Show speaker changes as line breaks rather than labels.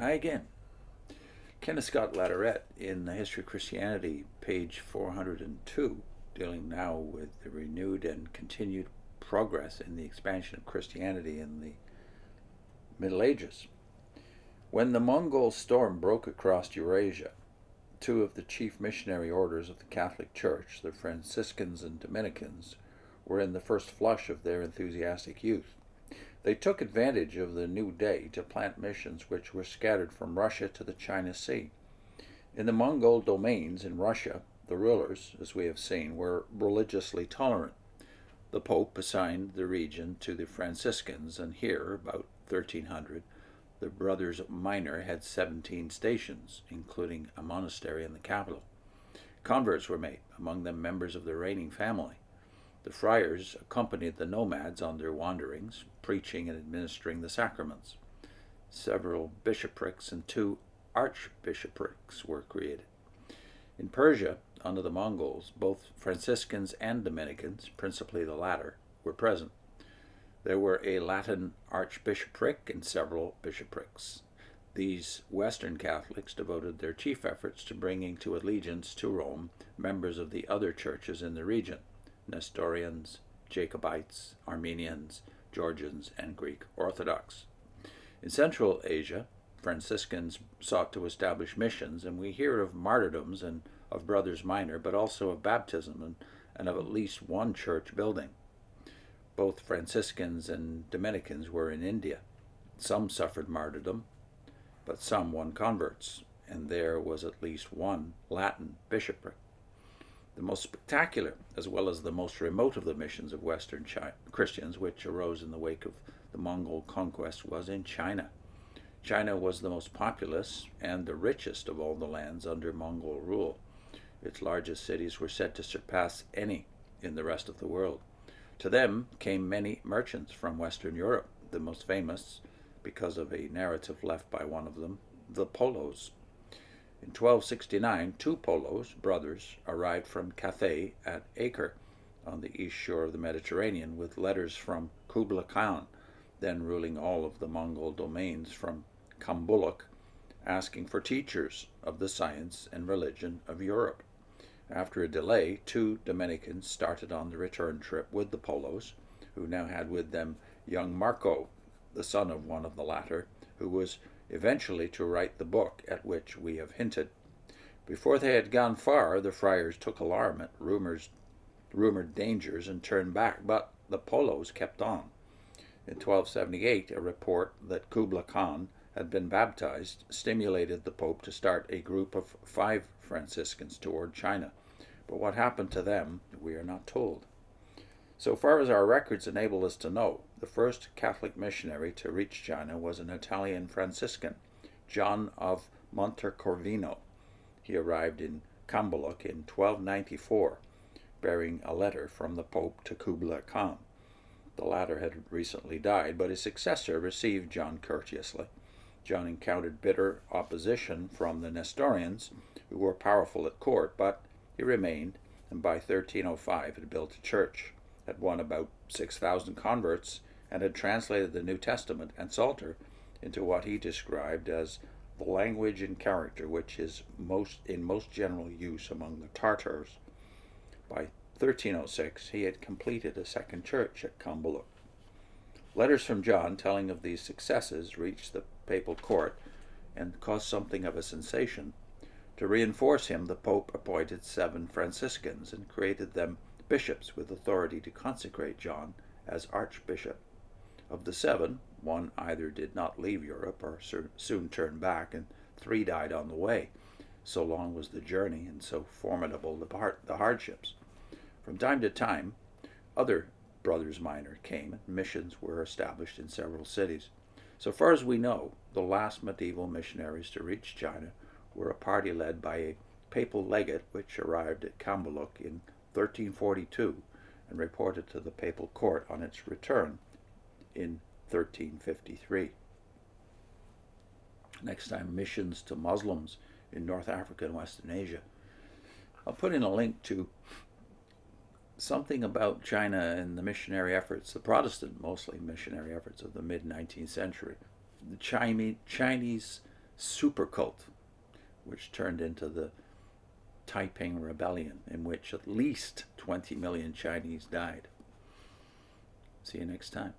Hi again. Kenneth Scott Latourette in the History of Christianity, page 402, dealing now with the renewed and continued progress in the expansion of Christianity in the Middle Ages. When the Mongol storm broke across Eurasia, two of the chief missionary orders of the Catholic Church, the Franciscans and Dominicans, were in the first flush of their enthusiastic youth. They took advantage of the new day to plant missions which were scattered from Russia to the China Sea. In the Mongol domains in Russia, the rulers, as we have seen, were religiously tolerant. The Pope assigned the region to the Franciscans, and here, about 1300, the Brothers Minor had 17 stations, including a monastery in the capital. Converts were made, among them members of the reigning family. The friars accompanied the nomads on their wanderings, preaching and administering the sacraments. Several bishoprics and 2 archbishoprics were created. In Persia, under the Mongols, both Franciscans and Dominicans, principally the latter, were present. There were a Latin archbishopric and several bishoprics. These Western Catholics devoted their chief efforts to bringing to allegiance to Rome members of the other churches in the region: Nestorians, Jacobites, Armenians, Georgians, and Greek Orthodox. In Central Asia, Franciscans sought to establish missions, and we hear of martyrdoms and of Brothers Minor, but also of baptism and of at least one church building. Both Franciscans and Dominicans were in India. Some suffered martyrdom, but some won converts, and there was at least one Latin bishopric. The most spectacular, as well as the most remote of the missions of Western Christians, which arose in the wake of the Mongol conquest, was in China. China was the most populous and the richest of all the lands under Mongol rule. Its largest cities were said to surpass any in the rest of the world. To them came many merchants from Western Europe, the most famous, because of a narrative left by one of them, the Polos. In 1269, 2 Polos, brothers, arrived from Cathay at Acre, on the east shore of the Mediterranean, with letters from Kublai Khan, then ruling all of the Mongol domains from Cambaluc, asking for teachers of the science and religion of Europe. After a delay, 2 Dominicans started on the return trip with the Polos, who now had with them young Marco, the son of one of the latter, who was eventually to write the book at which we have hinted. Before they had gone far, the friars took alarm at rumored dangers and turned back, but the Polos kept on. In 1278, a report that Kublai Khan had been baptized stimulated the Pope to start a group of 5 Franciscans toward China. But what happened to them, we are not told. So far as our records enable us to know, the first Catholic missionary to reach China was an Italian Franciscan, John of Montecorvino. He arrived in Cambaluc in 1294, bearing a letter from the Pope to Kublai Khan. The latter had recently died, but his successor received John courteously. John encountered bitter opposition from the Nestorians, who were powerful at court, but he remained, and by 1305 had built a church, had won about 6,000 converts, and had translated the New Testament and Psalter into what he described as the language and character which is in most general use among the Tartars. By 1306 he had completed a second church at Cambaluc. Letters from John telling of these successes reached the papal court and caused something of a sensation. To reinforce him, the Pope appointed 7 Franciscans and created them bishops with authority to consecrate John as archbishop. Of the 7, 1 either did not leave Europe or soon turned back, and 3 died on the way. So long was the journey, and so formidable the hardships. From time to time, other Brothers Minor came, and missions were established in several cities. So far as we know, the last medieval missionaries to reach China were a party led by a papal legate which arrived at Cambaluc in 1342 and reported to the papal court on its return in 1353. Next time, missions to Muslims in North Africa and Western Asia. I'll put in a link to something about China and the missionary efforts, the Protestant mostly missionary efforts of the mid-19th century. The Chinese super cult, which turned into the Taiping Rebellion, in which at least 20 million Chinese died. See you next time.